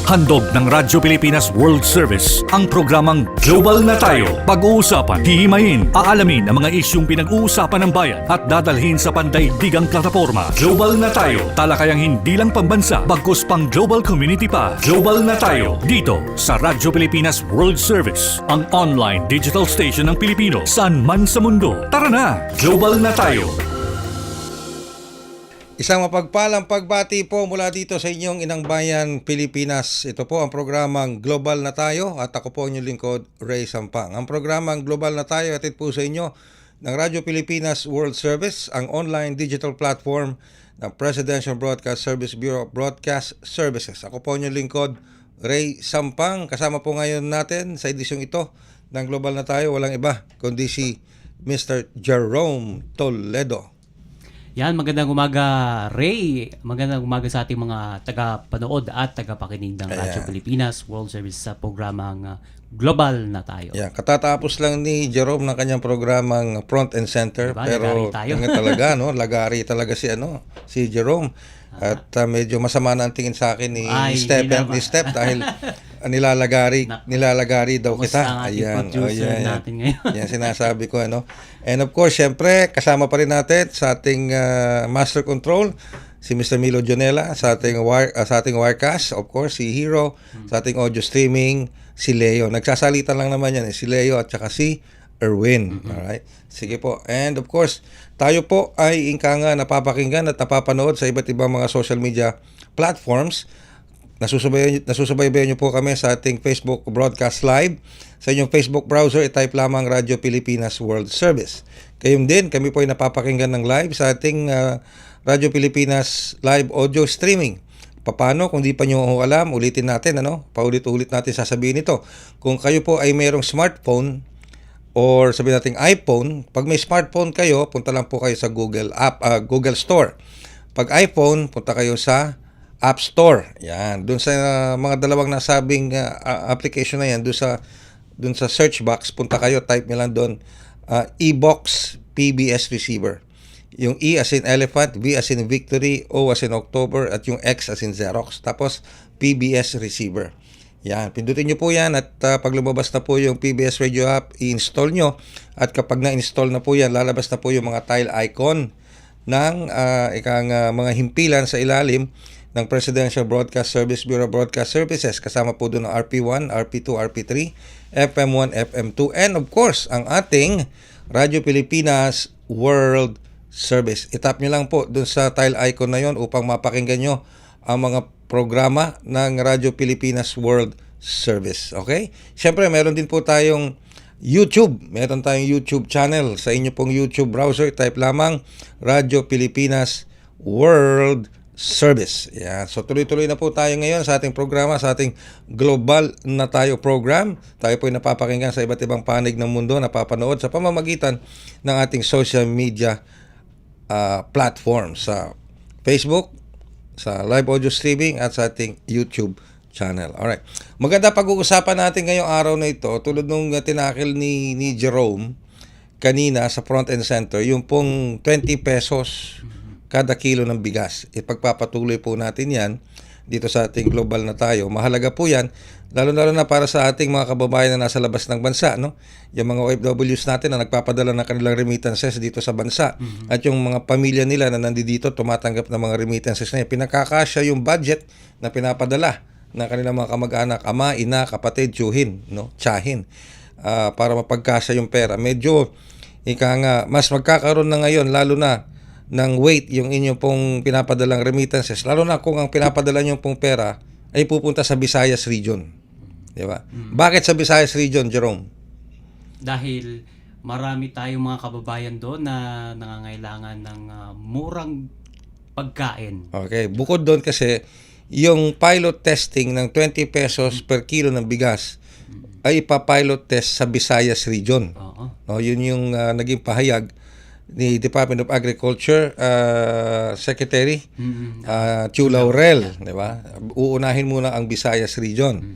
Handog ng Radyo Pilipinas World Service ang programang Global na Tayo. Pag-uusapan, hihimayin, aalamin ang mga isyung pinag-uusapan ng bayan at dadalhin sa pandaigdigang plataforma. Global na Tayo, talakayang hindi lang pambansa, bagkus pang global community pa. Global na Tayo, dito sa Radyo Pilipinas World Service, ang online digital station ng Pilipino saan man sa mundo. Tara na, Global na Tayo! Isang mapagpalang pagbati po mula dito sa inyong Inang Bayan, Pilipinas. Ito po ang programang Global na Tayo at ako po ang inyong lingkod, Ray Sampang. Ang programang Global na Tayo atid po sa inyo ng Radyo Pilipinas World Service, ang online digital platform ng Presidential Broadcast Service Bureau of Broadcast Services. Ako po ang inyong lingkod, Ray Sampang. Kasama po ngayon natin sa edisyong ito ng Global na Tayo, walang iba kundi si Mr. Jerome Toledo. Yan, magandang umaga, Ray. Magandang umaga sa ating mga taga-panood at taga-pakinig ng Radyo Pilipinas World Service sa programang Global na Tayo. Yeah, katatapos lang ni Jerome ng kanyang programang Front and Center, diba? pero talaga lagari talaga si Jerome. At medyo masama na ang tingin sa akin ni Step dahil nilalagari daw kita. Ayan, natin ngayon. Yan sinasabi ko And of course, syempre kasama pa rin natin sa ating Master Control si Mr. Milo Jonela, sa ating Wirecast, of course si Hero, sa ating audio streaming si Leo. Nagsasalita lang naman yan si Leo at saka si Erwin. Alright? Sige po. And of course, tayo po ay napapakinggan at napapanood sa iba't ibang mga social media platforms. Nasusubaybayan niyo po kami sa ating Facebook Broadcast Live. Sa inyong Facebook browser, i-type lamang Radyo Pilipinas World Service. Kayong din, kami po ay napapakinggan ng live sa ating Radyo Pilipinas Live Audio Streaming. Paano? Kung di pa nyo alam, ulitin natin. Paulit-ulit natin sasabihin ito. Kung kayo po ay mayroong smartphone, or sabihin natin iPhone, pag may smartphone kayo, punta lang po kayo sa Google Store. Pag iPhone, punta kayo sa App Store. Yan, doon sa mga dalawang nasabing application na yan, doon sa search box, punta kayo, type nyo lang doon eBox PBS Receiver. Yung E as in Elephant, V as in Victory, O as in October, at yung X as in Xerox. Tapos PBS Receiver. Yan, pindutin nyo po yan at pag lumabas na po yung PBS Radio app, i-install nyo. At kapag na-install na po yan, lalabas na po yung mga tile icon ng mga himpilan sa ilalim ng Presidential Broadcast Service Bureau of Broadcast Services. Kasama po doon ang RP1, RP2, RP3, FM1, FM2, and of course, ang ating Radyo Pilipinas World Service. Itap nyo lang po doon sa tile icon na yon upang mapakinggan nyo ang mga programa ng Radyo Pilipinas World Service. Okay? Siyempre, meron din po tayong YouTube. Meron tayong YouTube channel. Sa inyo pong YouTube browser, type lamang Radyo Pilipinas World Service. Yeah. So, tuloy-tuloy na po tayo ngayon sa ating programa, sa ating Global na Tayo program. Tayo po ay napapakinggan sa iba't ibang panig ng mundo, napapanood sa pamamagitan ng ating social media platform sa Facebook, sa live audio streaming at sa ating YouTube channel. Alright. Maganda pag-uusapan natin ngayong araw na ito, tulad nung tinakil ni Jerome kanina sa Front and Center, yung pong 20 pesos kada kilo ng bigas. Ipagpapatuloy po natin yan dito sa ating Global na Tayo. Mahalaga po yan, lalo-lalo na para sa ating mga kababayan na nasa labas ng bansa, yung mga OFWs natin na nagpapadala ng kanilang remittances dito sa bansa, at yung mga pamilya nila na nandito tumatanggap ng mga remittances na yan, pinakakasya yung budget na pinapadala ng kanilang mga kamag-anak, ama, ina, kapatid, tiyahin, para mapagkasya yung pera. Medyo mas magkakaroon na ngayon, lalo na ng weight yung inyo pong pinapadalang remittances, lalo na kung ang pinapadala nyo pong pera ay pupunta sa Visayas region. Di ba? Bakit sa Visayas region, Jerome? Dahil marami tayong mga kababayan doon na nangangailangan ng murang pagkain. Okay. Bukod doon kasi, yung pilot testing ng 20 pesos per kilo ng bigas ay ipapilot test sa Visayas region. Yun yung naging pahayag ni Department of Agriculture Secretary Chu Laurel, di ba? Uunahin muna ang Visayas region.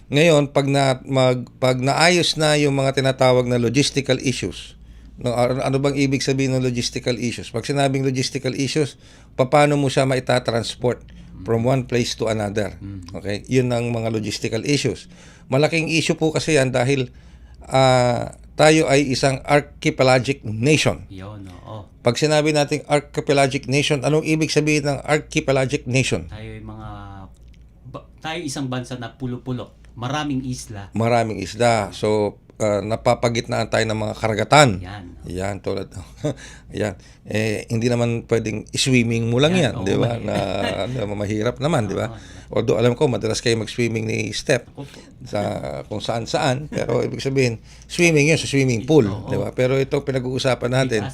Ngayon, pag naayos na yung mga tinatawag na logistical issues, ano bang ibig sabihin ng logistical issues? Pag sinabing logistical issues, paano mo siya maitatransport? from one place to another. Okay? Yun ang mga logistical issues. Malaking issue po kasi yan dahil tayo ay isang archipelagic nation. Yun, oo. Pag sinabi nating archipelagic nation, anong ibig sabihin ng archipelagic nation? Tayo isang bansa na pulo-pulo. Maraming isla. Maraming isla. So, napapagitnaan tayo ng mga karagatan. Yan. Tulad. Yan. Hindi naman pwedeng swimming mo lang yan, Oo, di ba? mahirap. Mahirap naman, di ba? Although alam ko, madalas kayo mag-swimming ni Steph sa kung saan-saan, pero ibig sabihin, swimming yun sa swimming pool, di ba? Pero ito pinag-uusapan natin,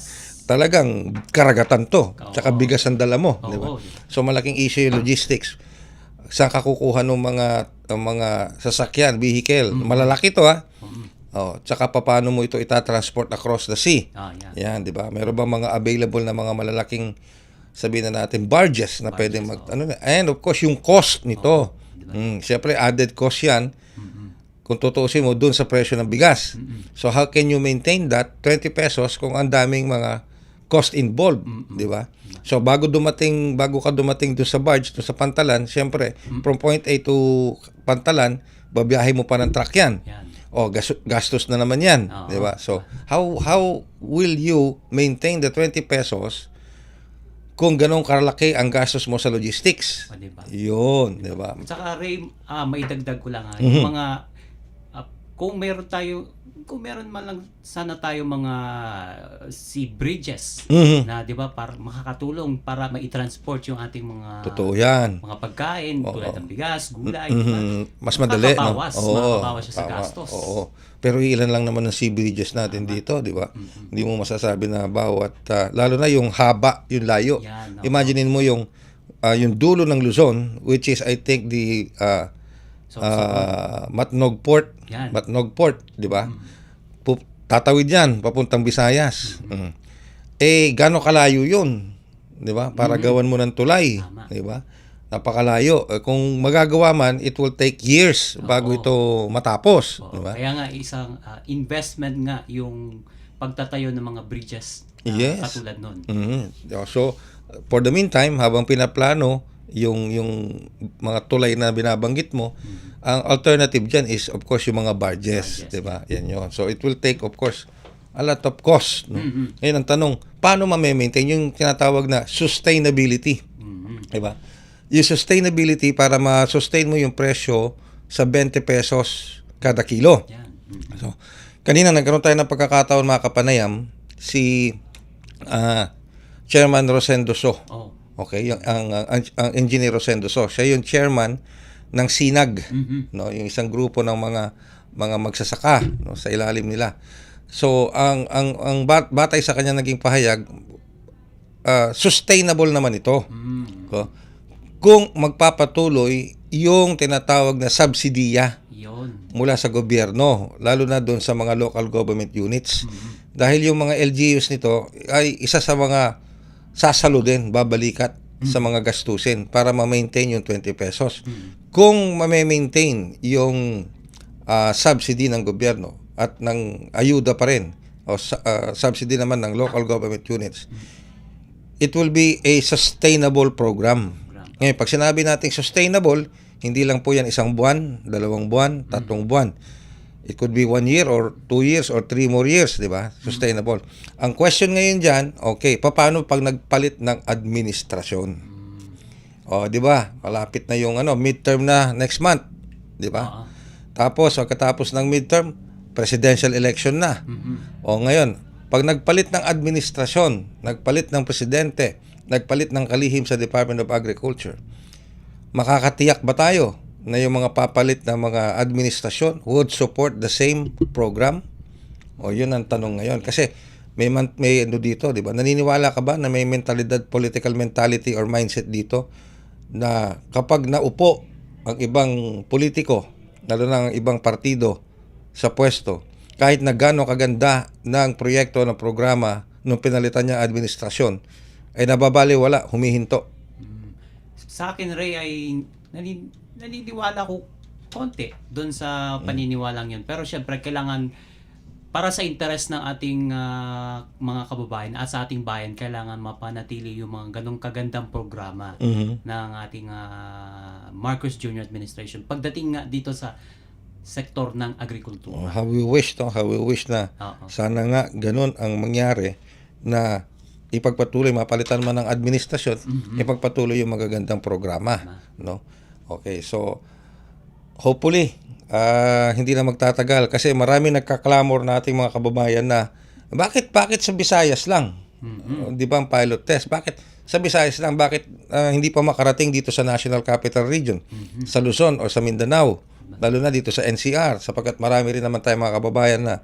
talagang karagatan to, tsaka bigas ang dala mo, di ba? So malaking issue yung logistics. Saan ka kukuha ng mga sasakyan, vehicle? Malalaki to, ha? Tsaka paano mo ito itatransport across the sea? Yan, di ba? Meron bang mga available na mga malalaking, sabihin na natin, barges na pwedeng and of course, yung cost nito. Siyempre, added cost yan. Kung tutuusin mo, dun sa presyo ng bigas. So, how can you maintain that 20 pesos kung ang daming mga cost involved, di ba? So, bago ka dumating dun sa barge, dun sa Pantalan, siyempre, from point A to Pantalan, babiyahe mo pa ng truck yan. Gastos na naman yan, di ba? So, how will you maintain the 20 pesos kung ganong karalaki ang gastos mo sa logistics? Diba? Yun, di ba? Saka Ray, maidagdag ko lang yung mga kung meron man lang sana tayo mga sea bridges na 'di ba para makakatulong para mai-transport yung ating mga Totoo yan. mga pagkain tulad ng bigas, gulay, diba? Mas madali, no? Makabawas siya sa gastos. Pero ilan lang naman ang sea bridges natin dito, di ba? Hindi mo masasabi na bawat lalo na yung haba, yung layo. Imaginein mo yung dulo ng Luzon, which is I think the Matnog Port, di ba? Tatawid yan papuntang Visayas. Gaano kalayo 'yun, di ba? Para gawan mo ng tulay, di ba? Napakalayo. Kung magagawa man, it will take years bago ito matapos, di ba? Kaya nga isang investment nga yung pagtatayo ng mga bridges katulad nun. So, for the meantime, habang pinaplano yung mga tulay na binabanggit mo, ang alternative dyan is of course yung mga barges, di ba? Yan yun. So it will take of course a lot of cost, no? Ngayon ang tanong, paano ma-maintain yung tinatawag na sustainability? Di ba? Yung sustainability, para ma-sustain mo yung presyo sa 20 pesos kada kilo. So, kanina nagkaroon tayo ng pagkakataon, mga kapanayam, si Chairman Rosendo So. Okay, ang Engineer Rosendo So, siya yung chairman ng SINAG, no, yung isang grupo ng mga magsasaka, no, sa ilalim nila. So, ang batay sa kanya naging pahayag, sustainable naman ito. Kung magpapatuloy yung tinatawag na subsidiya mula sa gobyerno, lalo na doon sa mga local government units. Dahil yung mga LGUs nito ay isa sa mga sasalo din, babalikat sa mga gastusin para ma-maintain yung 20 pesos. Kung ma-maintain yung subsidy ng gobyerno at ng ayuda pa rin, o subsidy naman ng local government units, it will be a sustainable program. Ngayon, pag sinabi nating sustainable, hindi lang po yan 1 buwan, 2 buwan, 3 buwan. It could be 1 year or 2 years or 3 more years, di ba? Sustainable. Ang question ngayon dyan, okay, paano pag nagpalit ng administrasyon? Di ba? Malapit na yung midterm na next month, di ba? Tapos, pagkatapos ng midterm, presidential election na. Ngayon, pag nagpalit ng administrasyon, nagpalit ng presidente, nagpalit ng kalihim sa Department of Agriculture, makakatiyak ba tayo na yung mga papalit na mga administrasyon would support the same program? Yun ang tanong ngayon. Kasi may dito, di ba? Naniniwala ka ba na may political mentality or mindset dito na kapag naupo ang ibang politiko, lalo na ang ibang partido sa pwesto, kahit na gaano kaganda ng proyekto, ng programa, nung pinalitan niya administrasyon, ay nababaliwala, humihinto. Sa akin, Ray, ay naniniwala ko konti doon sa paniniwalang yun. Pero syempre, kailangan para sa interes ng ating mga kababayan at sa ating bayan, kailangan mapanatili yung mga ganong kagandang programa ng ating Marcos Jr. administration. Pagdating nga dito sa sektor ng agrikultura. How we wish na Oo. sana nga ganun ang mangyari, na ipagpatuloy, mapalitan man ng administrasyon, ipagpatuloy yung magagandang programa, no? Okay, so hopefully hindi na magtatagal, kasi marami nagkaklamor na ating mga kababayan na bakit sa Visayas lang? Di ba ang pilot test? Bakit sa Visayas lang? Bakit hindi pa makarating dito sa National Capital Region, sa Luzon o sa Mindanao, lalo na dito sa NCR, sapagkat marami rin naman tayong mga kababayan na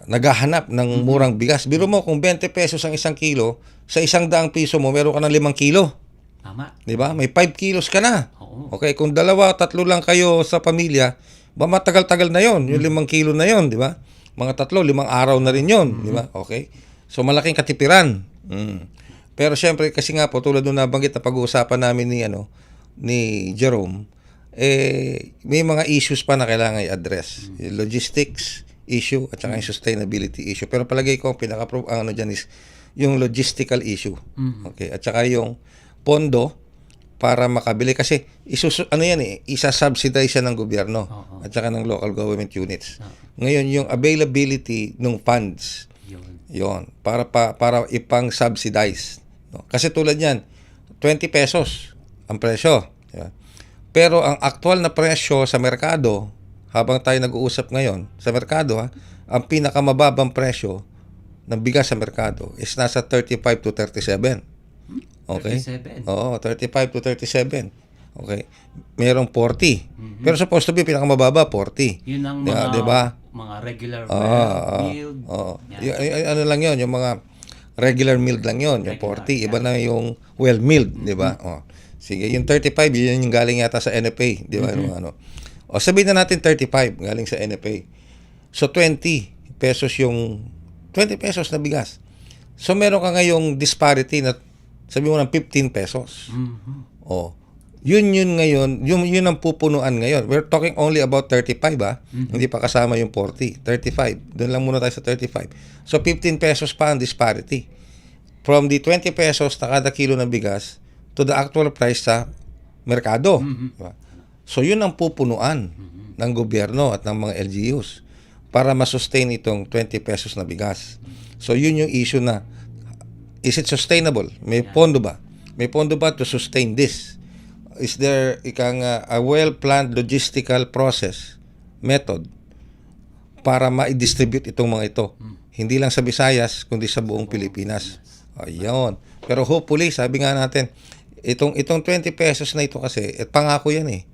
naghahanap ng murang bigas. Biro mo, kung 20 pesos ang 1 kilo, sa 100 piso mo, meron ka ng 5 kilo. Tama. Di ba? May 5 kilos ka na. Oo. Okay, kung 2, 3 lang kayo sa pamilya, ba matagal-tagal na yon, yung 5 kilo na yon, di ba? Mga 3, 5 araw na rin yon, di ba? Okay. So malaking katipiran. Pero syempre, kasi nga po, tulad nung nabanggit na pag-uusapan namin ni Jerome, may mga issues pa na kailangan i-address. Yung logistics issue at saka yung sustainability issue. Pero palagay ko, ang dyan is yung logistical issue. Okay, at saka yung pondo para makabili, kasi isa-subsidize siya ng gobyerno at saka ng local government units. Ngayon, yung availability ng funds, yon para ipang-subsidize. No? Kasi tulad yan, 20 pesos ang presyo. Diba? Pero ang actual na presyo sa merkado, habang tayo nag-uusap ngayon, sa merkado, ang pinakamababang presyo ng bigas sa merkado is nasa 35 to 37. Okay? 37. Oo, 35 to 37. Okay? Merong 40. Pero supposed to be pinakamababa, 40. Yun ang diba? Mga regular milled. Ano lang yun, yung mga regular milled lang yun, yung 40. Iba na yung well milled, di ba? Sige, yung 35, yun yung galing yata sa NFA, di ba? O sabihin na natin 35 galing sa NFA. So 20 pesos na bigas. So meron ka ngayong disparity na sabihin mo ng 15 pesos. O yun ngayon, yun ang pupunuan ngayon. We're talking only about 35 Hindi pa kasama yung 40, 35. Doon lang muna tayo sa 35. So 15 pesos pa ang disparity. From the 20 pesos na kada kilo ng bigas to the actual price sa merkado. Diba? So yun ang pupunuan ng gobyerno at ng mga LGUs para masustain itong 20 pesos na bigas. So yun yung issue na, is it sustainable? May pondo ba? May pondo ba to sustain this? Is there a well-planned logistical process, method, para ma-distribute itong mga ito? Hindi lang sa Visayas, kundi sa buong Pilipinas. Ayun. Pero hopefully, sabi nga natin, itong 20 pesos na ito kasi, pangako yan ni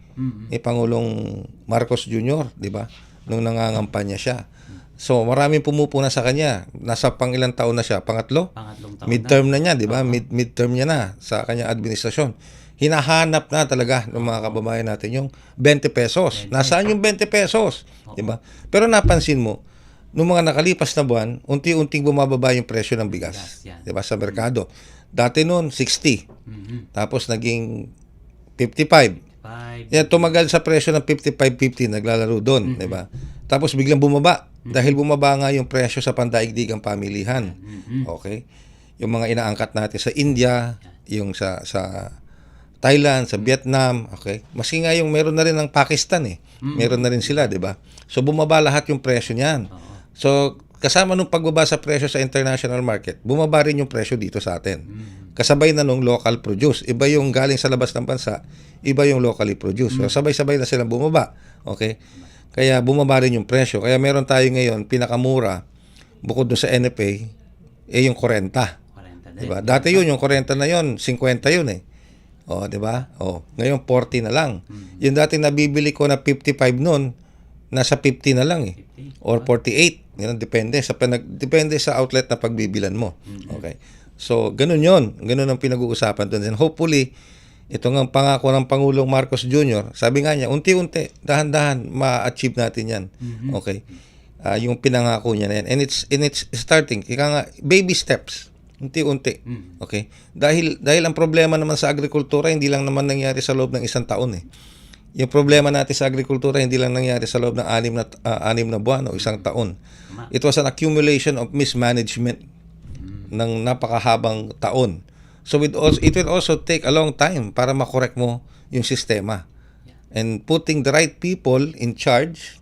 Pangulong Marcos Jr., di ba? Nung nangangampanya siya. So, maraming pumupuna sa kanya. Nasa ilang taon na siya? Pangatlong taon midterm na niya, di ba? Midterm niya na sa kanyang administrasyon. Hinahanap na talaga ng mga kababayan natin yung 20 pesos. Nasaan yung 20 pesos? Di ba? Pero napansin mo, nung mga nakalipas na buwan, unti-unting bumababa yung presyo ng bigas. Di ba? Sa merkado. Dati noon, 60. Tapos naging 55. Yan, tumagal sa presyo ng 55.50, naglalaro doon, di ba? Tapos biglang bumaba dahil bumaba nga yung presyo sa pandaigdigang pamilihan. Okay? Yung mga inaangkat natin sa India, yung sa Thailand, sa Vietnam, okay? Maski nga yung meron na rin ng Pakistan Meron na rin sila, di ba? So bumaba lahat yung presyo niyan. So kasama nung pagbaba sa presyo sa international market, bumaba rin yung presyo dito sa atin. Kasabay na nung local produce. Iba yung galing sa labas ng bansa, iba yung locally produce. So sabay-sabay na silang bumaba. Okay? Kaya bumaba rin yung presyo. Kaya meron tayo ngayon, pinakamura, bukod doon sa NFA, yung 40. Diba? Dati yun, yung 40 na yun, 50 yun O, di ba? O, ngayon 40 na lang. Yung dati nabibili ko na 55 noon, nasa 50 na lang Or 48. Yan, depende sa outlet na pagbibilan mo. Okay. So, ganun yun. Ganun ang pinag-uusapan doon. And hopefully, ito nga ang pangako ng Pangulong Marcos Jr., sabi nga niya, unti-unti, dahan-dahan, ma-achieve natin yan. Okay. Yung pinangako niya na yan. And it's starting. Ika nga, baby steps. Unti-unti. Okay? Dahil ang problema naman sa agrikultura, hindi lang naman nangyari sa loob ng 1 taon yung problema natin sa agrikultura hindi lang nangyari sa loob ng 6 na buwan o 1 taon. It was an accumulation of mismanagement ng napakahabang taon. So it will also take a long time para makorek mo yung sistema. And putting the right people in charge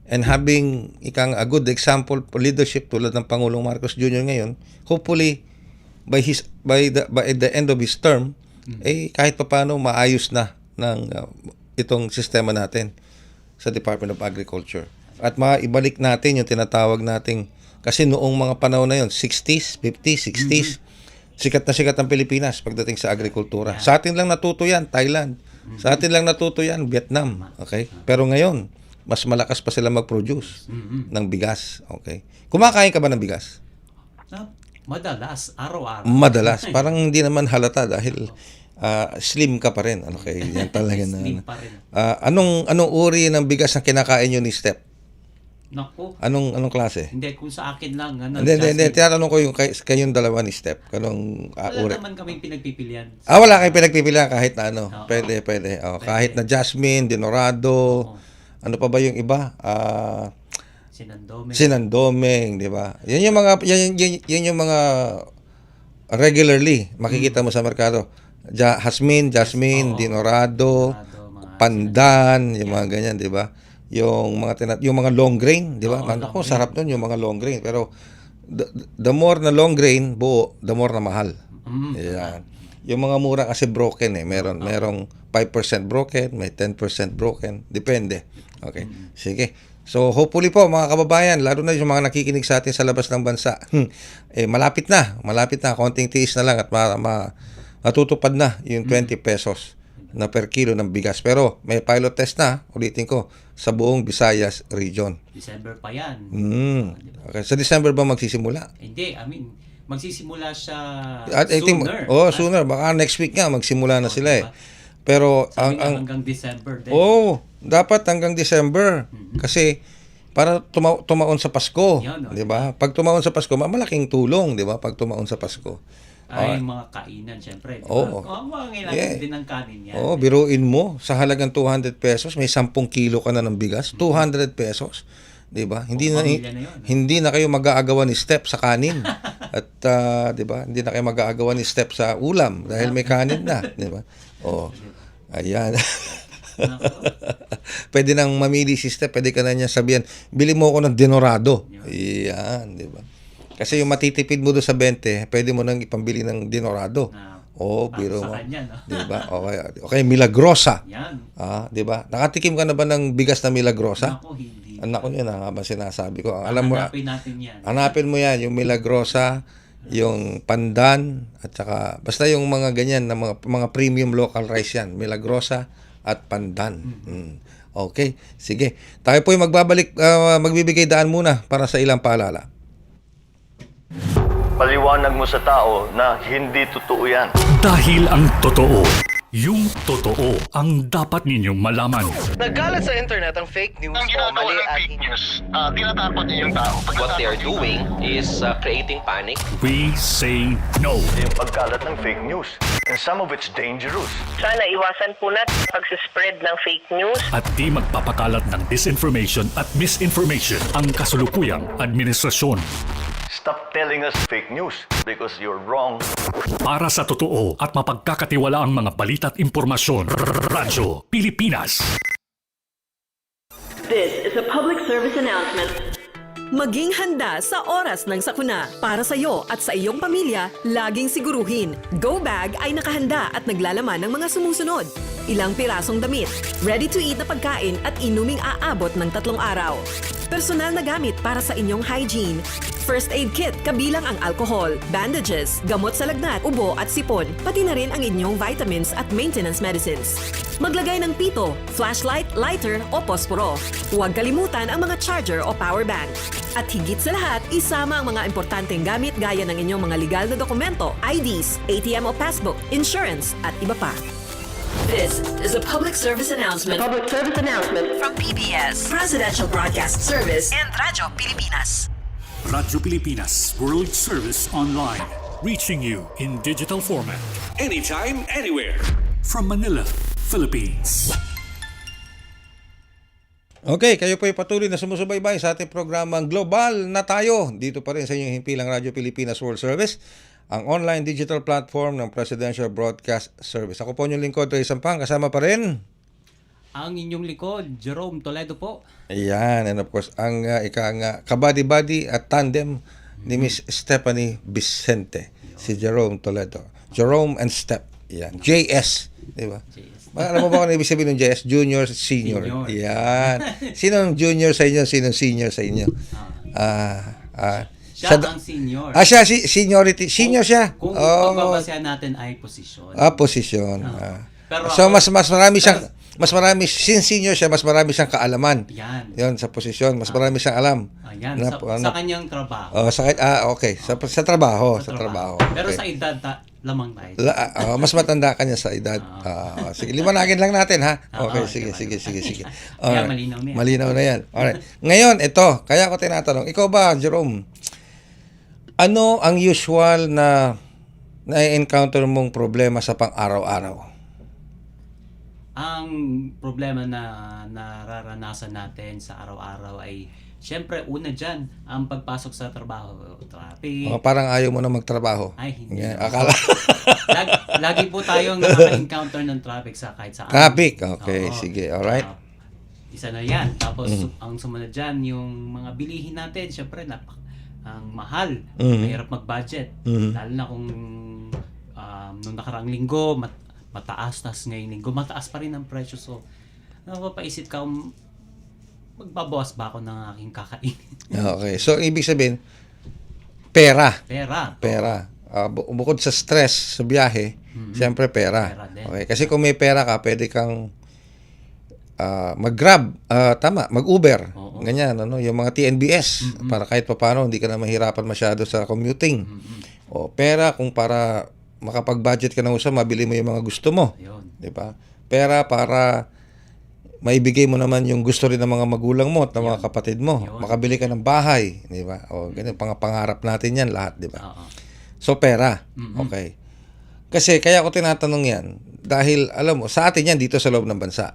and having a good example for leadership tulad ng Pangulong Marcos Jr. ngayon, hopefully by the end of his term, kahit papaano maayos na ng itong sistema natin sa Department of Agriculture. At maibalik natin yung tinatawag nating, kasi noong mga panahon na yun, 60s, 50s, 60s, sikat na sikat ang Pilipinas pagdating sa agrikultura. Sa atin lang natuto yan, Thailand. Sa atin lang natuto yan, Vietnam. Okay? Pero ngayon, mas malakas pa sila mag-produce ng bigas. Okay? Kumakain ka ba ng bigas? Madalas, araw-araw. Madalas. Parang hindi naman halata dahil slim ka pa rin. Okay, yan talaga na. Slim pa rin. Anong uri ng bigas ang kinakain nyo ni Step? Naku. Anong klase? Hindi, kung sa akin lang. Hindi. Tinatanong ko yung kayong dalawa ni Step. Anong Wala uri? naman kaming pinagpipilian. Wala kayong pinagpipilian kahit na ano. Oo. Pwede. Kahit na Jasmine, Dinorado, ano pa ba yung iba? Sinandoming, di ba? Yan yung mga regularly makikita mo sa merkado. Jasmine, Dinorado, Pandan, yung mga ganyan, di ba? Yung mga long grain, di ba? Ako, sarap nun yung mga long grain. Pero the more na long grain, buo, the more na mahal. Yan. Yung mga mura kasi broken eh. Merong 5% broken, may 10% broken. Depende. Okay. Sige. So, hopefully po, mga kababayan, lalo na yung mga nakikinig sa atin sa labas ng bansa, malapit na. Konting tiis na lang at matutupad na yung 20 pesos na per kilo ng bigas. Pero may pilot test na, ulitin ko, sa buong Visayas region. December pa yan. Okay. Sa December ba magsisimula? Hindi, magsisimula siya sooner. Sooner. Baka next week nga magsimula na sila diba? Pero hanggang December din. Dapat hanggang December. Kasi para tumaon sa Pasko, Yan, 'di ba? Pag tumaon sa Pasko, malaking tulong, 'di ba? Pag tumaon sa Pasko. Yung mga kainan, syempre. Diba? Kailangan din ng kanin yan. Biruin mo, sa halagang 200 pesos, may 10 kilo ka na ng bigas. 200 pesos. 'Di ba? Hindi na kayo mag-aagawan ni Step sa kanin. At 'di ba? Hindi na kayo mag-aagawan ni Step sa ulam dahil may kanin na, 'di ba? Ayan. Pwede nang mamili si Step, pwede ka na niya sabihan, bili mo ako ng Dinorado. Ayan, 'di ba? Kasi yung matitipid mo doon sa 20, pwede mo nang ipambili ng Dinorado. Biro mo. Kanya, no? 'Di ba? Okay, Milagrosa. Yan. 'Di ba? Nakatikim ka na ba ng bigas na Milagrosa? Ako, hindi. Anak ko yun, habang sinasabi ko. Alam mo, Hanapin natin yan. hanapin mo yan, yung Milagrosa, yung Pandan, at saka, basta yung mga ganyan, na mga premium local rice yan, Milagrosa at Pandan. Okay, sige. Tayo po yung magbibigay daan muna para sa ilang paalala. Paliwanag mo sa tao na hindi totoo yan. Dahil ang totoo, yung totoo ang dapat ninyong malaman. Nagkalat sa internet ang fake news Ang o ginagawa mali ng at fake news, tinatapon niya yung tao. what they are doing is creating panic. We say no. Yung pagkalat ng fake news. And some of it's dangerous. Sana iwasan po natin pag-spread ng fake news. At di magpapakalat ng disinformation at misinformation ang kasulukuyang administrasyon. Stop telling us fake news because you're wrong. Para sa totoo at mapagkakatiwalaang mga balita at impormasyon, Radyo Pilipinas. This is a public service announcement. Maging handa sa oras ng sakuna. Para sa iyo at sa iyong pamilya, laging siguruhin. Go Bag ay nakahanda at naglalaman ng mga sumusunod. Ilang pirasong damit, ready-to-eat na pagkain at inuming aabot ng 3 araw. Personal na gamit para sa inyong hygiene. First aid kit kabilang ang alcohol, bandages, gamot sa lagnat, ubo at sipon, pati na rin ang inyong vitamins at maintenance medicines. Maglagay ng pito, flashlight, lighter o posporo. Huwag kalimutan ang mga charger o power bank. At higit sa lahat, isama ang mga importanteng gamit gaya ng inyong mga legal na dokumento, IDs, ATM o passbook, insurance at iba pa. This is a public service announcement Public service announcement. From PBS, Presidential Broadcast Service and Radyo Pilipinas. Radyo Pilipinas World Service Online. Reaching you in digital format. Anytime, anywhere. From Manila, Philippines. Okay, kayo po ay patuloy na sumusubaybay sa ating programang Global na Tayo. Dito pa rin sa inyong himpilang Radyo Pilipinas World Service, ang online digital platform ng Presidential Broadcast Service. Ako po yung lingkod, Ray Sampang, kasama pa rin. Ang inyong likod, Jerome Toledo po. Ayan, and of course, ang kabady-body at tandem ni Miss Stephanie Vicente, si Jerome Toledo. Jerome and Step. Yan, JS, di ba? Alam mo ba kung ibig sabihin ng JS? Junior, senior. Senior. Yan. Sinong junior sa inyo? Sinong senior sa inyo? Siya ang senior. Siya, seniority. Senior siya. Kung pagbabasehan natin ay posisyon. Posisyon. Pero So, ako- mas marami, since senior siya, mas marami siyang kaalaman. Yan. Yon sa posisyon, mas marami siyang alam. Ayan, Na- sa kanyang trabaho. Okay. Sa trabaho. Sa trabaho. Pero Okay. sa edad, lamang tayo. Mas matanda ka niya sa edad. Sige, liwanagin lang natin, ha? Okay, okay, sige. Kaya malinaw na yan. Malinaw na yan. Alright. Ngayon, ito, kaya ako tinatanong, ikaw ba, Jerome, ano ang usual na na-encounter mong problema sa pang-araw-araw? Ang problema na nararanasan natin sa araw-araw ay, syempre, una dyan, ang pagpasok sa trabaho, traffic. Parang ayaw mo na magtrabaho. Ay, hindi. Yeah, akala. Lagi po tayong nakaka-encounter ng traffic sa kahit saan. Traffic, okay, Oo. sige, alright. Isa na yan. Tapos, ang sumunod dyan, yung mga bilihin natin, syempre, ang mahal. Mahirap mag-budget. Lalo na kung nung nakaraang linggo, mataas, tas ngayong linggo, mataas pa rin ang presyo. So, napapaisip ka, magbabawas ba ako ng aking kakainin? Okay, so ibig sabihin, pera. Pera. Bukod sa stress sa biyahe, siyempre pera. Pera din. Okay, kasi kung may pera ka, pwede kang mag-Grab, mag-Uber. Oo. Ganyan, yung mga TNBS para kahit papaano hindi ka na mahirapan masyado sa commuting. O pera kung para makapag-budget ka na usap, mabili mo yung mga gusto mo. Ayun. 'Di ba? Pera para maibigay mo naman yung gusto rin ng mga magulang mo at ng mga kapatid mo. Yun. Makabili ka ng bahay, 'di ba? O ganyan, pangarap natin 'yan lahat, 'di ba? Oo. So pera. Okay. Kasi kaya ko tinatanong 'yan dahil alam mo, sa atin 'yan dito sa loob ng bansa.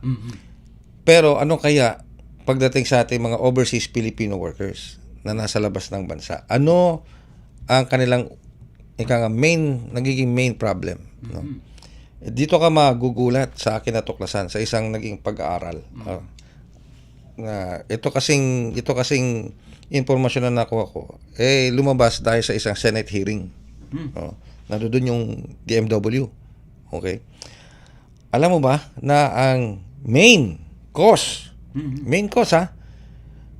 Pero ano kaya pagdating sa ating mga overseas Filipino workers na nasa labas ng bansa? Ano ang kanilang nagiging main problem, no? Dito ka magugulat sa akin natuklasan sa isang naging pag-aaral. Na ito kasing impormasyon na nakuha ko, lumabas dahil sa isang Senate hearing. Nandoon yung DMW. Okay? Alam mo ba na ang main cause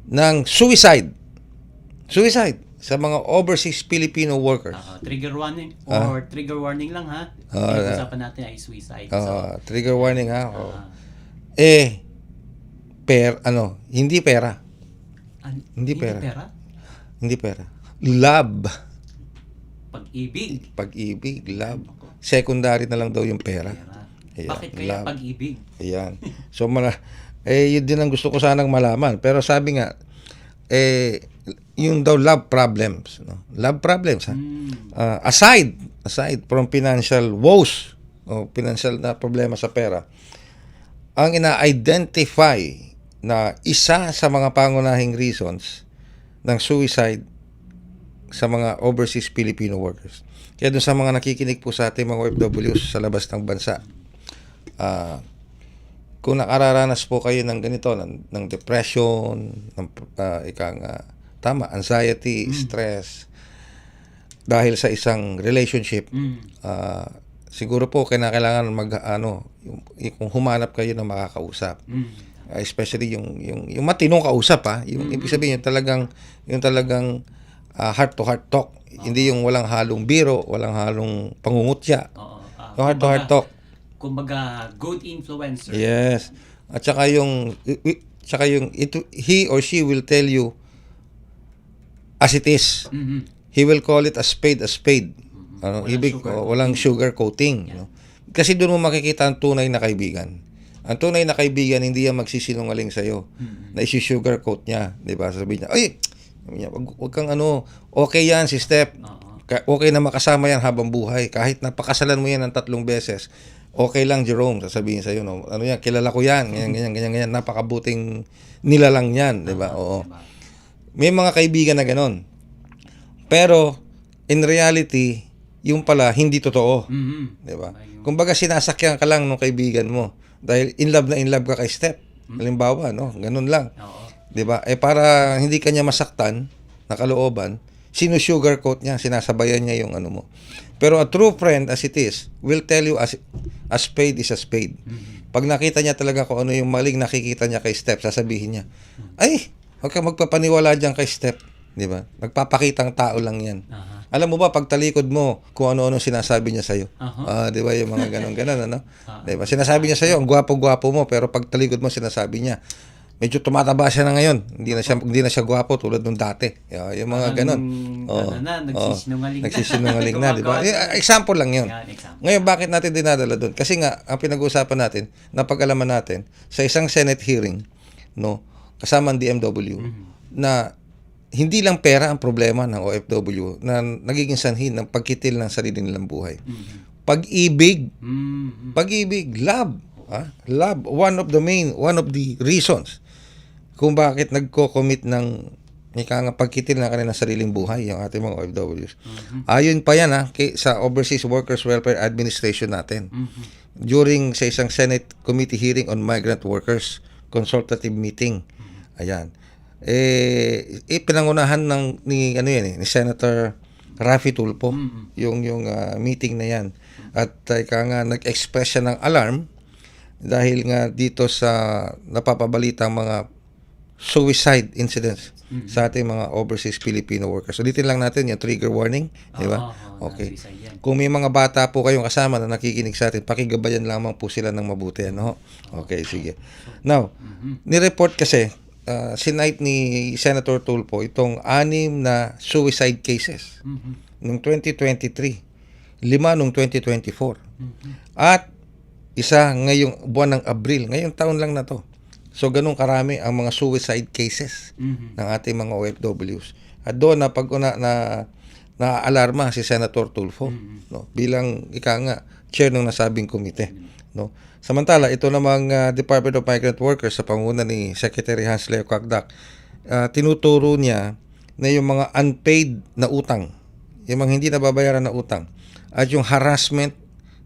ng suicide sa mga overseas Filipino workers. Trigger warning trigger warning lang, ha. Usapan natin ay suicide. Trigger warning, ha. Hindi pera. Hindi pera. Hindi pera. Love. Pag-ibig, love. Secondary na lang daw yung pera. Ayan, Bakit kaya love. pag-ibig? Ayan. So, yun din ang gusto ko sanang malaman. Pero sabi nga, yung daw love problems. No? Love problems, ha? Aside from financial woes, o financial na problema sa pera, ang ina-identify na isa sa mga pangunahing reasons ng suicide sa mga overseas Filipino workers. Kaya dun sa mga nakikinig po sa ating mga OFWs sa labas ng bansa, kung nakararanas po kayo ng ganito, ng depression, ng anxiety, stress, dahil sa isang relationship, siguro po kailangan kung humanap kayo ng makakausap. Especially yung matinong kausap, ha. Yung ibig sabihin yung talagang heart to heart talk. Hindi yung walang halong biro, walang halong pangungutya. Yung heart to heart talk. Kumbaga, good influencer. Yes. At saka he or she will tell you as it is. He will call it a spade a spade. Walang sugar coating. No? Kasi doon mo makikita ang tunay na kaibigan. Ang tunay na kaibigan, hindi yan magsisinungaling sa'yo. Na isi-sugar coat niya. Diba? Sabihin niya, wag kang okay yan si Step. Okay na makasama yan habang buhay. Kahit napakasalan mo yan ng 3 beses, okay lang Jerome, sasabihin sa'yo, no? Ano yan, kilala ko yan, ganyan, napakabuting nilalang yan, di ba? Oo. Diba? May mga kaibigan na ganon. Pero, in reality, yung pala, hindi totoo. Mhm. Di ba? Kumbaga, sinasakyan ka lang ng kaibigan mo. Dahil in love ka kay Step. Halimbawa, no? Ganun lang. Oo. Di ba? Para hindi kanya masaktan, nakalooban, sinusugarcoat niya, sinasabayan niya yung ano mo. Pero a true friend, as it is, will tell you a spade is a spade. Pag nakita niya talaga kung ano yung maling nakikita niya kay Step, sasabihin niya, ay, huwag ka magpapaniwala dyan kay Step. Di ba? Nagpapakitang tao lang yan. Aha. Alam mo ba, pag talikod mo, kung ano-ano sinasabi niya sa'yo. Di ba, yung mga ganon-ganon, ano? Di ba? Sinasabi niya sa'yo, ang gwapo-gwapo mo, pero pag talikod mo, sinasabi niya, medyo tumataba siya na ngayon. Hindi na siya gwapo tulad nung dati. Yung mga ganon. Nagsisinungaling na, di ba? Example lang yun. Yan, example. Ngayon, bakit natin dinadala doon? Kasi nga, ang pinag-uusapan natin, napag-alaman natin, sa isang Senate hearing, no, kasama ang DMW, na hindi lang pera ang problema ng OFW na nagiging sanhin ng pagkitil ng sarili nilang buhay. Pag-ibig, love. Love, one of the reasons kung bakit nagko-commit ng pagkitil ng kanilang sariling buhay yung ating mga OFWs. Ayon pa yan sa Overseas Workers Welfare Administration natin. During sa isang Senate Committee hearing on migrant workers, consultative meeting. Ayan. Pinangunahan ni Senator Raffy Tulfo yung meeting na yan. At nag-express siya ng alarm dahil nga dito sa napapabalitang mga suicide incidents sa ating mga overseas Filipino workers. Ulitin lang natin yung trigger warning, di ba? Okay. Kung may mga bata po kayong kasama na nakikinig sa atin, pakigabayan lamang po sila ng mabuti, ano? Okay, sige. Now, ni-report kasi sinight ni Senator Tulfo itong 6 na suicide cases noong 2023, 5 noong 2024. At isa ngayong buwan ng Abril, ngayong taon lang na to. So, ganun karami ang mga suicide cases ng ating mga OFWs. At doon na-alarma si Senator Tulfo, no? Bilang chair ng nasabing komite. No? Samantala, ito namang Department of Migrant Workers sa panguna ni Secretary Hans Leo Cagdac, tinuturo niya na yung mga unpaid na utang, yung mga hindi nababayaran na utang, at yung harassment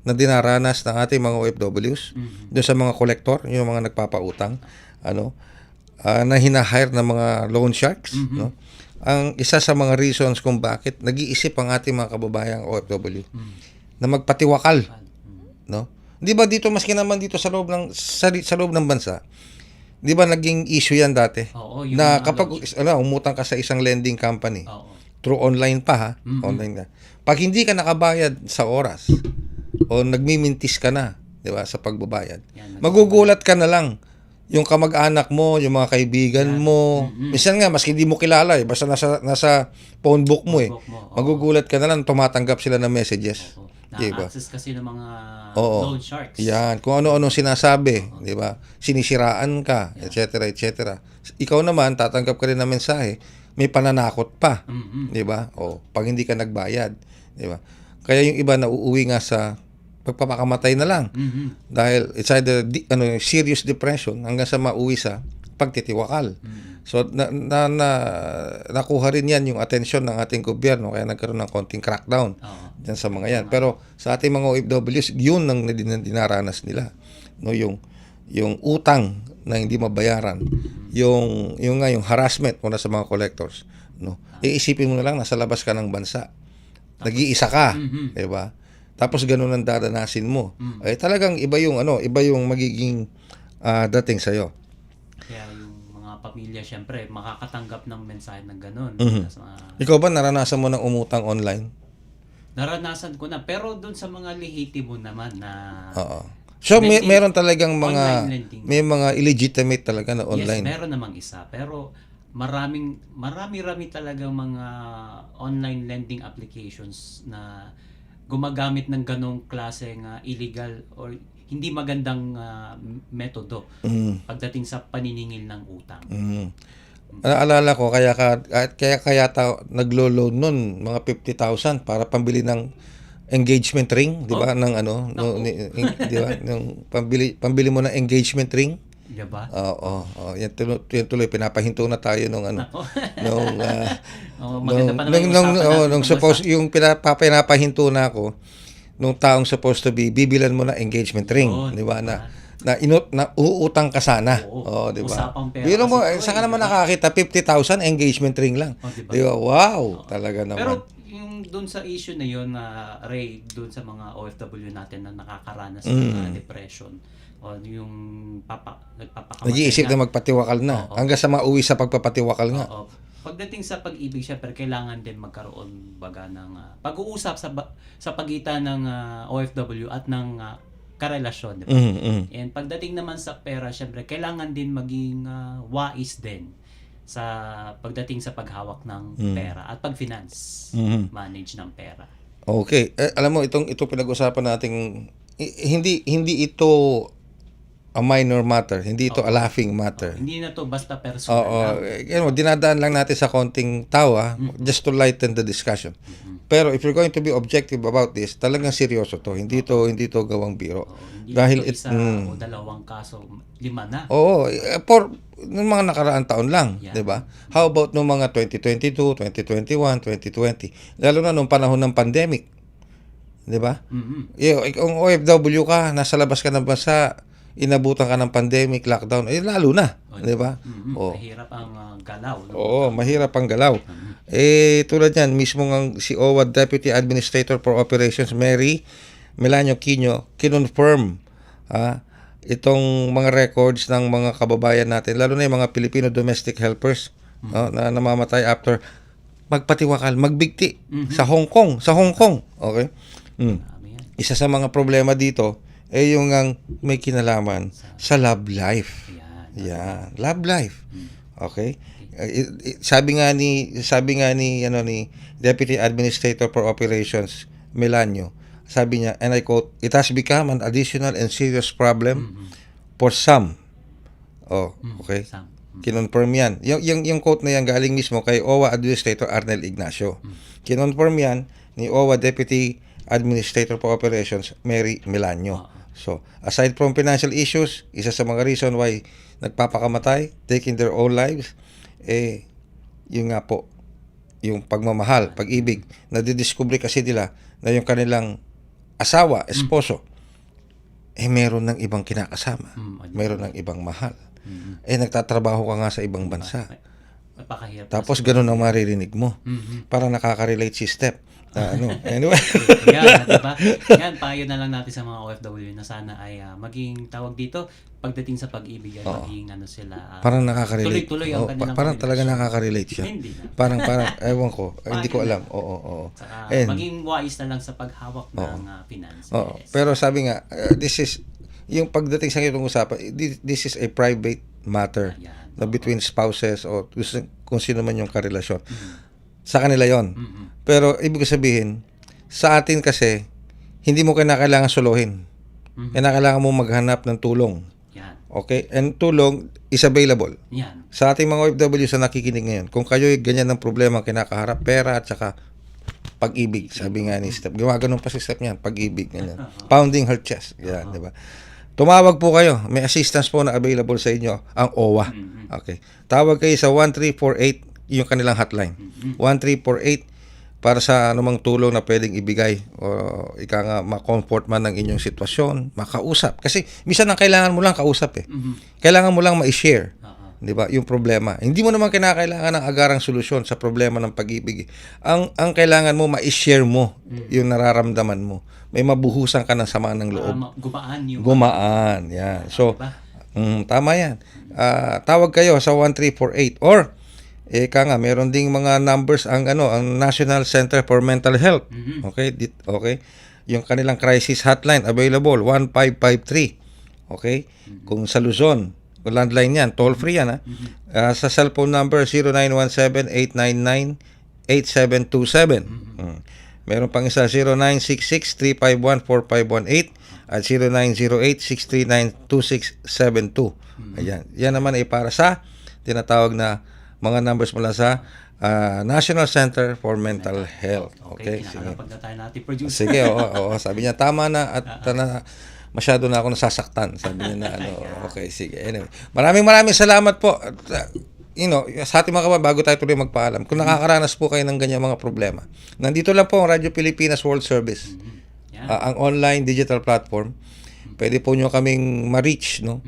na dinaranas ng ating mga OFWs doon sa mga collector, yung mga nagpapautang, na hinahire ng mga loan sharks, no? Ang isa sa mga reasons kung bakit nag-iisip ang ating mga kababayang OFW na magpatiwakal, no? 'Di ba dito maski naman dito sa loob ng bansa, 'di ba naging issue yan dati? Oo, Na kapag umutang ka sa isang lending company, through online pa online na. Pag hindi ka nakabayad sa oras, o nagmimintis ka na, 'di ba, sa pagbabayad, magugulat ka na lang yung kamag-anak mo, yung mga kaibigan mo. Minsan nga maski hindi mo kilala basta nasa phone book mo magugulat ka na lang tumatanggap sila ng messages. Diba? Na-access kasi ng mga loan sharks. Yan, kung ano-ano sinasabi, 'di ba? Sinisiraan ka, etc. Ikaw naman tatanggap ka rin ng mensahe, may pananakot pa, 'di ba? Pag hindi ka nagbayad, 'di ba? Kaya yung iba nauuwi nga sa pagpapakamatay na lang. Dahil it's either serious depression hanggang sa mauwi sa pagtitiwakal. So nakuha rin yan yung atensyon ng ating gobyerno, kaya nagkaroon ng konting crackdown dyan sa mga yan. Pero sa ating mga OFWs, yun ang dinaranas nila, no? Yung utang na hindi mabayaran, yung harassment mula sa mga collectors, no? Iisipin mo na lang, nasa labas ka ng bansa, nag-iisa ka, 'di ba? Tapos ganun ang daranasin mo. Talagang iba yung magiging dating sa iyo. Kaya yung mga pamilya syempre makakatanggap ng mensahe ng ganun. Ikaw ba naranasan mo ng umutang online? Naranasan ko na, pero doon sa mga lehitimo naman na So meron talagang may mga illegitimate talaga na online. Yes, meron namang isa, pero marami talagang mga online lending applications na gumagamit ng ganong klase ng illegal or hindi magandang metodo pagdating sa paniningil ng utang. Naalala ko kaya naglo-loan nun mga 50,000 para pambili ng engagement ring, 'di ba? Ng ano, di ba? Ng pambili mo ng engagement ring. Diba? Oo, yan tuloy pinapahinto na tayo nung ano. nung maganda pa naman yung usapan natin nung tungkol suppose yung pinapahinto na ako nung taong supposed to be bibilan mo na engagement ring, Yun, 'di ba? Na uutang ka sana. Oo, Di ba? usapang pera Biro mo, kasi ito saan ka eh, naman di ba? nakakita 50,000 engagement ring lang. Diba? Di ba? Wow, talaga naman. Pero yung doon sa issue na yun, Ray, doon sa mga OFW natin na nakakaranas ng depression o yung nagpapakamatay Nag-iisip na magpatiwakal na. Oo. Hanggang sa mauwi sa pagpapatiwakal nga. Oo. Pagdating sa pag-ibig, syempre kailangan din magkaroon baga ng pag-uusap sa pagitan ng OFW at ng karelasyon, di ba? And pagdating naman sa pera, syempre kailangan din maging wais din sa pagdating sa paghawak ng pera at pag-finance, manage ng pera. Okay. Alam mo, ito pinag-usapan nating hindi ito a minor matter. Hindi ito a laughing matter. Hindi na to basta personal Oo. lang. Yan mo, dinadaan lang natin sa konting tawa just to lighten the discussion. Pero if you're going to be objective about this, talagang seryoso to. Hindi to gawang biro. Hindi Dahil ito isa o dalawang kaso, 5 na. Oo, for nung mga nakaraang taon lang, Yeah. 'di ba? How about nung mga 2022, 2021, 2020, lalo na nung panahon ng pandemic. 'Di ba? Kung OFW ka, nasa labas ka ng bansa, inabutan ka ng pandemic, lockdown, lalo na, 'di ba? Oh. Mahirap ang galaw. No? Oo, mahirap ang galaw. Tulad yan, mismo ng si OWA Deputy Administrator for Operations, Mary Melanio Quino, kinonfirm itong mga records ng mga kababayan natin, lalo na yung mga Filipino domestic helpers na namamatay after magpatiwakal, magbigti sa Hong Kong. Okay? Marami yan. Isa sa mga problema dito yung may kinalaman sa love life. Yan. Love life. Okay? Sabi nga ni Deputy Administrator for Operations Melanio, sabi niya, and I quote, "It has become an additional and serious problem for some." Okay. Kinonfirm yan. Yung quote na yan galing mismo kay OWA Administrator Arnel Ignacio. Kinonfirm yan ni OWA Deputy Administrator for Operations Mary Melanio. So, aside from financial issues, isa sa mga reason why nagpapakamatay, taking their own lives, yun nga po, yung pagmamahal, pag-ibig, nadidiscover kasi nila na yung kanilang asawa, esposo, meron ng ibang kinakasama, meron ng ibang mahal. Nagtatrabaho ka nga sa ibang bansa. Napakahirap. Tapos ganun ang maririnig mo. Parang nakaka-relate si Step. Anyway. Yan, diba? Yan, payo na lang natin sa mga OFW na sana ay maging tawag dito, pagdating sa pag-ibig ay maging sila Parang nakaka-relate. tuloy-tuloy ang kanilang Parang talaga relasyon. nakaka-relate siya. Hindi na. Parang ewan ko, hindi ko alam. Oo. Saka, maging wise na lang sa paghawak ng finances. Oo. Pero sabi nga, this is yung pagdating sa itong usapan, this is a private matter na between spouses o kung sino man yung karelasyon. Sa kanila yon. Pero ibig sabihin, sa atin kasi, hindi mo kailangan suluhin. Kailangan mo maghanap ng tulong. Yan. Okay? And tulong is available. Yan. Sa ating mga OFW sa nakikinig ngayon, kung kayo'y ganyan ng problema kinakaharap, pera at saka pag-ibig, sabi nga ni Step. Gumaganon pa si Step niyan, pag-ibig. Ganyan. Pounding her chest. Yan, di ba? Tumawag po kayo. May assistance po na available sa inyo, ang OWA. Okay. Tawag kayo sa 1348, yung kanilang hotline. 1348 para sa anumang tulong na pwedeng ibigay o ika nga ma-comfort man ng inyong sitwasyon, makausap. Kasi minsan ang kailangan mo lang kausap Kailangan mo lang ma-share. 'Di ba? Yung problema. Hindi mo naman kinakailangan ng agarang solusyon sa problema ng pag-ibig. Ang kailangan mo ma-share mo yung nararamdaman mo. May mabuhusan ka ng sama ng loob. Gumaan. Yan. So, tama yan. Tawag kayo sa 1348 or meron ding mga numbers ang National Center for Mental Health. Okay? Okay. Yung kanilang crisis hotline available 1553. Okay? Kung sa Luzon, landline yan, toll free yan sa cellphone number 0917-899-8727. Meron pang isa 0966-351-4518 at 0908-639-2672. Ayan. Yan naman ay para sa tinatawag na mga numbers mula sa National Center for Mental Health. Okay, Okay, sige. kinakapag na tayo natin producer. Sige, oo. Sabi niya, tama na at masyado na ako nasasaktan. Sabi niya na okay, sige. Anyway, maraming salamat po. At, sa ating mga kababayan, bago tayo tuloy magpaalam, kung nakakaranas po kayo ng ganyan mga problema, nandito lang po ang Radyo Pilipinas World Service, Yan. ang online digital platform. Pwede po nyo kaming ma-reach, no?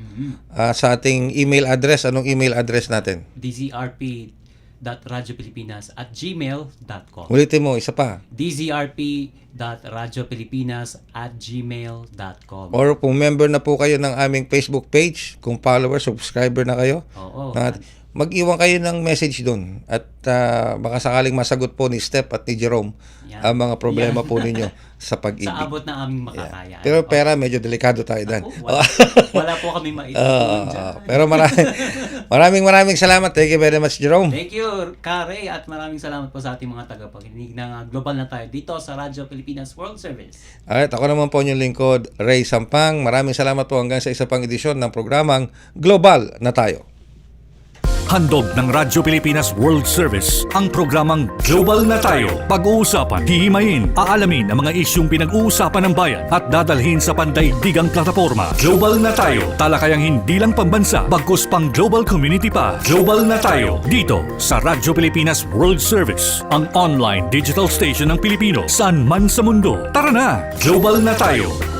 Sa ating email address. Anong email address natin? dzrp.radiopilipinas@gmail.com. Ulitin mo, isa pa. dzrp.radiopilipinas@gmail.com. Or kung member na po kayo ng aming Facebook page, kung follower, subscriber na kayo, Oo. mag-iwan kayo ng message doon at baka sakaling masagot po ni Step at ni Jerome Yan. ang mga problema Yan. po ninyo sa pag-ibig. Sa abot na aming makakaya. Pero pera, medyo delikado tayo doon. Wala po kami maitutulong dyan. Pero maraming salamat. Thank you very much, Jerome. Thank you, Kare, at maraming salamat po sa ating mga tagapakinig ng Global na tayo dito sa Radyo Pilipinas World Service. Alright, ako naman po yung lingkod, Ray Sampang. Maraming salamat po hanggang sa isa pang edisyon ng programang Global na Tayo. Handog ng Radyo Pilipinas World Service ang programang Global na Tayo. Pag-uusapan, hihimayin, aalamin ang mga isyung pinag-uusapan ng bayan at dadalhin sa pandaigdigang plataforma. Global na Tayo, talakayang hindi lang pambansa, bagkus pang global community pa. Global na Tayo, dito sa Radyo Pilipinas World Service, ang online digital station ng Pilipino saan man sa mundo. Tara na, Global na Tayo.